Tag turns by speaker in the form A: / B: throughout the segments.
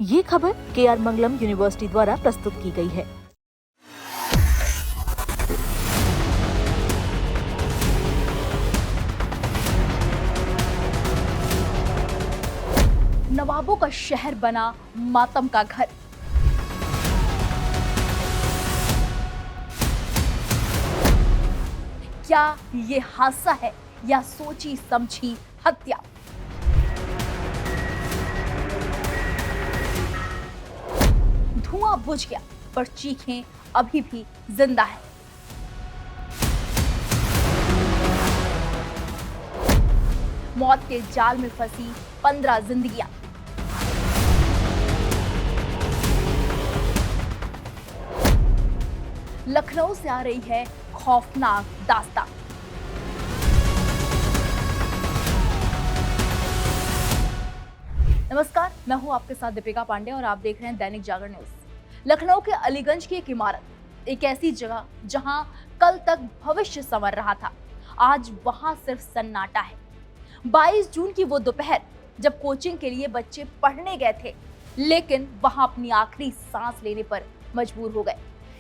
A: ये खबर KR मंगलम university द्वारा प्रस्तुत की गई है।
B: नवाबों का शहर बना मातम का घर। क्या ये हादसा है या सोची समझी हत्या? धुआं बुझ गया पर चीखें अभी भी जिंदा है। मौत के जाल में फंसी 15 जिंदगियां। लखनऊ से आ रही है खौफनाक दास्तां। नमस्कार, मैं हूं आपके साथ दीपिका पांडे और आप देख रहे हैं दैनिक जागरण न्यूज। लखनऊ के अलीगंज की एक इमारत, एक ऐसी जगह जहां कल तक भविष्य संवर रहा था, आज वहां सिर्फ सन्नाटा है। 22 जून की वो दोपहर जब कोचिंग के लिए बच्चे पढ़ने गए थे, लेकिन वहां अपनी आखिरी सांस लेने पर मजबूर हो गए।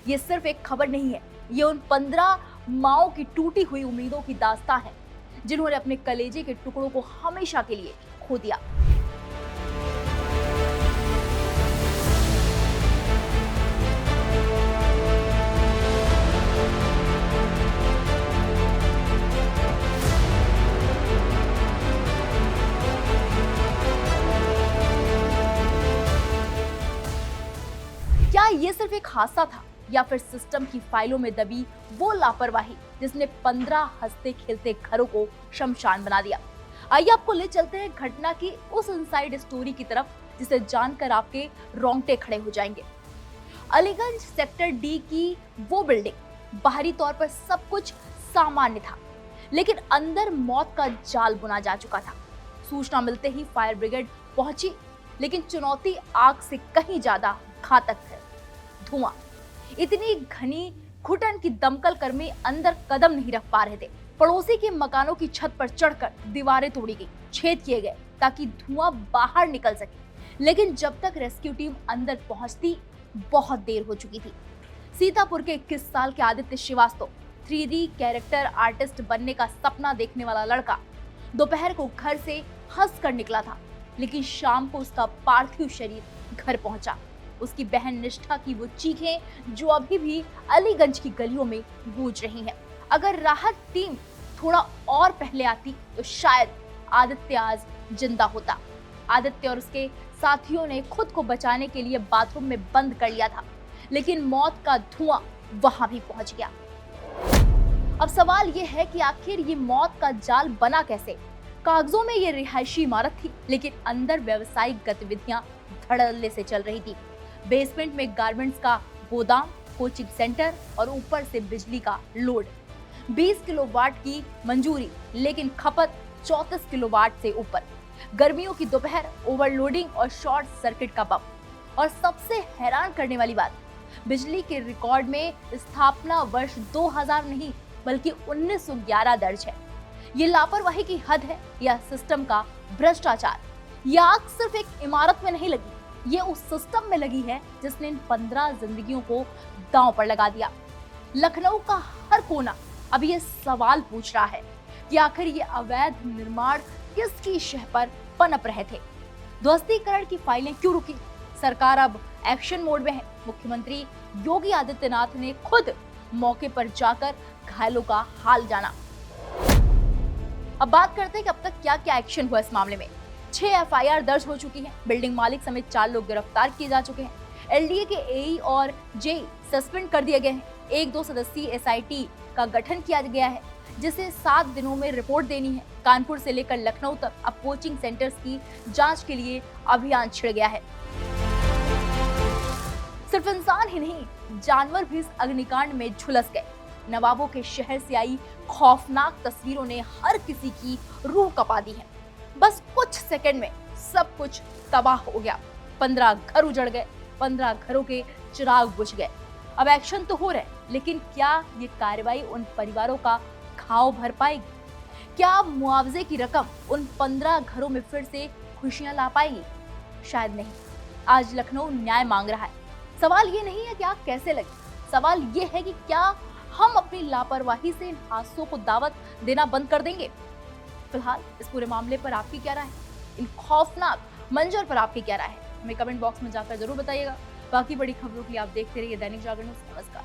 B: ये सिर्फ एक खबर नहीं है, ये उन 15 माओं की टूटी हुई उम्मीदों की दास्तां है, जिन्होंने अपने कलेजे के टुकड़ों को हमेशा के लिए खो दिया। क्या ये सिर्फ एक हादसा था या फिर सिस्टम की फाइलों में दबी वो लापरवाही जिसने 15 हंसते खेलते घरों को शमशान बना दिया? आइए आपको ले चलते हैं घटना की उस इनसाइड स्टोरी की तरफ, जिसे जानकर आपके रोंगटे खड़े हो जाएंगे। अलीगंज सेक्टर डी की वो बिल्डिंग, बाहरी तौर पर सब कुछ सामान्य था, लेकिन अंदर मौत का जाल बुना जा चुका था। सूचना मिलते ही फायर ब्रिगेड पहुंची, लेकिन चुनौती आग से कहीं ज्यादा घातक है। धुआं, इतनी घनी घुटन की दमकल कर्मी अंदर कदम नहीं रख पा रहे थे। पड़ोसी के मकानों की छत पर चढ़कर दीवारें तोड़ी गई, छेद किए गए ताकि धुआं बाहर निकल सके, लेकिन जब तक रेस्क्यू टीम अंदर पहुंचती बहुत देर हो चुकी थी। सीतापुर के 21 साल के Aditya Srivastava, 3D character artist बनने का सपना देखने वाला लड़का, दोपहर को घर से हंस कर निकला था, लेकिन शाम को उसका पार्थिव शरीर घर पहुंचा। उसकी बहन निष्ठा की वो चीखें जो अभी भी अलीगंज की गलियों में गूंज रही हैं। अगर राहत टीम थोड़ा और पहले आती तो शायद आदित्य आज जिंदा होता। आदित्य और उसके साथियों ने खुद को बचाने के लिए बाथरूम में बंद कर लिया था, लेकिन मौत का धुआं वहां भी पहुंच गया। अब सवाल ये है कि आखिर ये मौत का जाल बना कैसे? कागजों में ये रिहायशी इमारत थी, लेकिन अंदर व्यावसायिक गतिविधियां धड़ल्ले से चल रही थी। बेसमेंट में गारमेंट्स का गोदाम, कोचिंग सेंटर और ऊपर से बिजली का लोड। 20 किलोवाट की मंजूरी, लेकिन खपत 34 किलोवाट से ऊपर। गर्मियों की दोपहर, ओवरलोडिंग और शॉर्ट सर्किट का बम। और सबसे हैरान करने वाली बात, बिजली के रिकॉर्ड में स्थापना वर्ष 2000 नहीं बल्कि 1911 दर्ज है। ये लापरवाही की हद है या सिस्टम का भ्रष्टाचार? यह आग सिर्फ एक इमारत में नहीं लगी, ये उस सिस्टम में लगी है जिसने इन 15 जिंदगियों को दांव पर लगा दिया। लखनऊ का हर कोना अब ये सवाल पूछ रहा है कि आखिर ये अवैध निर्माण किसकी शह पर पनप रहे थे? ध्वस्तीकरण की फाइलें क्यों रुकी? सरकार अब एक्शन मोड में है। मुख्यमंत्री योगी आदित्यनाथ ने खुद मौके पर जाकर घायलों का हाल जाना। अब बात करते हैं कि अब तक क्या क्या एक्शन हुआ इस मामले में। 6 FIR दर्ज हो चुकी है। बिल्डिंग मालिक समेत 4 लोग गिरफ्तार किए जा चुके हैं। LDA के AE और JE सस्पेंड कर दिए गए हैं। 1-2 सदस्यीय SIT का गठन किया गया है, जिसे 7 दिनों में रिपोर्ट देनी है। कानपुर से लेकर लखनऊ तक अब कोचिंग सेंटर्स की जांच के लिए अभियान छिड़ गया है। सिर्फ इंसान ही नहीं, जानवर भी इस अग्निकांड में झुलस गए। नवाबों के शहर से आई खौफनाक तस्वीरों ने हर किसी की रूह कपा दी है। बस कुछ सेकंड में सब कुछ तबाह हो गया। 15 घर उजड़ गए, 15 घरों के चिराग बुझ गए। अब एक्शन तो हो रहा है, लेकिन क्या ये कार्रवाई उन परिवारों का घाव भर पाएगी? क्या मुआवजे की रकम उन 15 घरों में फिर से खुशियां ला पाएगी? शायद नहीं। आज लखनऊ न्याय मांग रहा है। सवाल ये नहीं है कि आग कैसे लगी, सवाल ये है कि क्या हम अपनी लापरवाही से इन हादसों को दावत देना बंद कर देंगे। फिलहाल इस पूरे मामले पर आपकी क्या राय है? इन खौफनाक मंजर पर आपकी क्या राय है? हमें कमेंट बॉक्स में जाकर जरूर बताइएगा। बाकी बड़ी खबरों के लिए आप देखते रहिए दैनिक जागरण न्यूज़। नमस्कार।